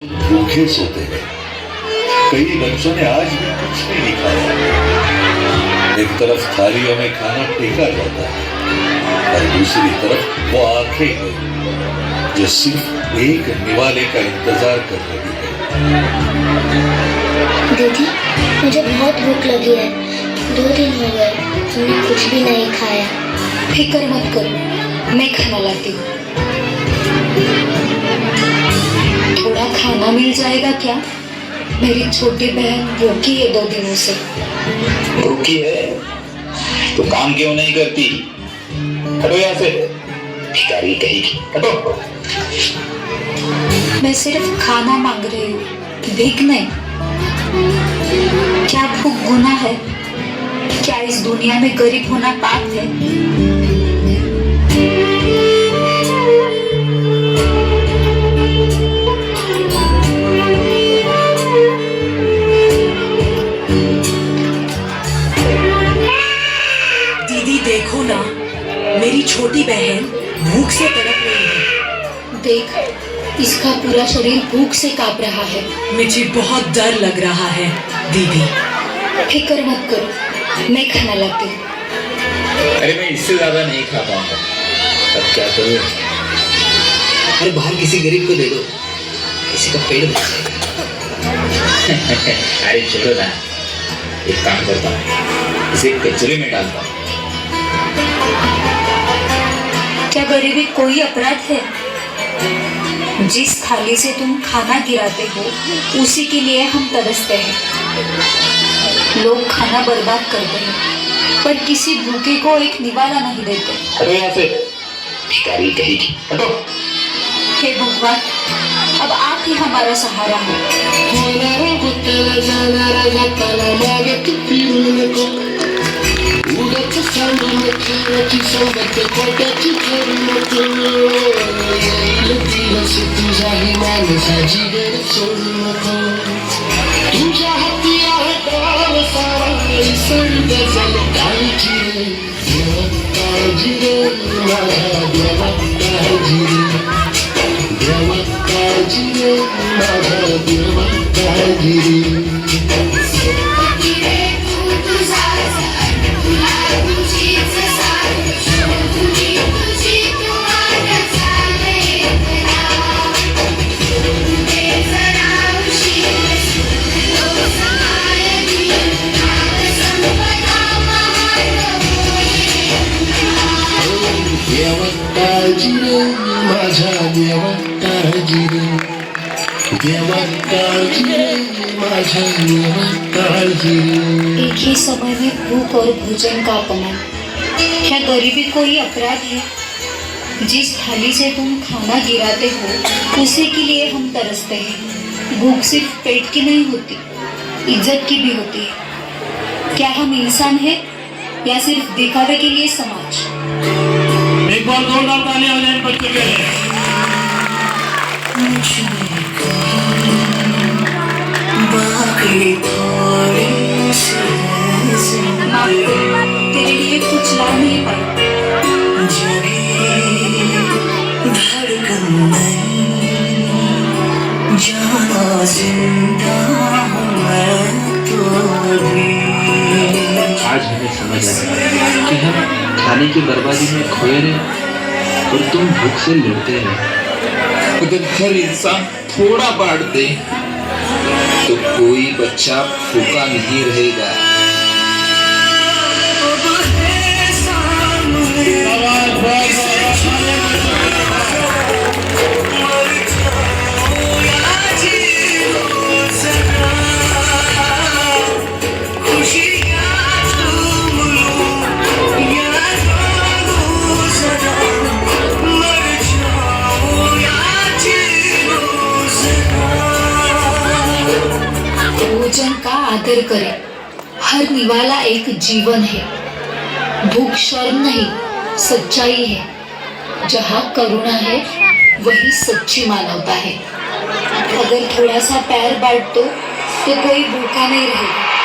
भूखे सोते हैं। कई बच्चों ने आज भी कुछ नहीं खाया। एक तरफ थालियों में खाना फेंका जाता है और दूसरी तरफ वो आंखें हैं जो सिर्फ एक निवाले का इंतजार कर रही है। दीदी, मुझे बहुत भूख लगी है। 2 दिन हो गए तुमने कुछ भी नहीं खाया। फिक्र मत करो, मैं खाना लाती हूँ। थोड़ा खाना मिल जाएगा क्या? मेरी छोटी बहन भूखी है 2 दिनों से। भूखी है तो काम क्यों नहीं करती? हटो यहाँ से, भिखारी कहेगी। हटो। मैं सिर्फ खाना मांग रही हूँ, भीख नहीं। क्या भूख गुनाह है? क्या इस दुनिया में गरीब होना पाप है? दीदी देखो ना, मेरी छोटी बहन भूख से तड़प रही है। देख, इसका पूरा शरीर भूख से कांप रहा है। मुझे बहुत डर लग रहा है दीदी। फिक्र मत करो, मैं खाना लाती हूँ। अरे मैं इससे ज्यादा नहीं खा पाऊंगा। अब क्या करूँ? अरे बाहर किसी गरीब को दे दो, किसी का पेट भर जाएगा। अरे चलो ना, एक काम करता हूँ, इसे कचरे में डालता हूँ। क्या गरीबी कोई अपराध है? जिस थाली से तुम खाना गिराते हो उसी के लिए हम तरसते हैं। लोग खाना बर्बाद करते हैं पर किसी भूखे को एक निवाला नहीं देते। हटो यहाँ से, भिखारी कहेगी। हटो। हे भगवान, अब आप ही हमारा सहारा हो। एक ही समय में भूख और भोजन का अपमान। क्या गरीबी कोई अपराध है? जिस थाली से तुम खाना गिराते हो उसी के लिए हम तरसते हैं। भूख सिर्फ पेट की नहीं होती, इज्जत की भी होती है। क्या हम इंसान हैं या सिर्फ दिखावे के लिए समाज? एक बार जोरदार तालियां हो जाए बच्चों के लिए। तेरे लिए कुछ ला नहीं पाई। आज हमें समझ आया कि हम खाने की बर्बादी में खोए रहे और तुम भूख से लड़ते रहे। अगर हर इंसान थोड़ा बांट दे तो कोई बच्चा भूखा नहीं रहेगा। भोजन का आदर करें। हर निवाला एक जीवन है। भूख शर्म नहीं, सच्चाई है। जहाँ करुणा है वही सच्ची मानवता है। अगर थोड़ा सा पैर बांट दो तो कोई भूखा नहीं रहेगा।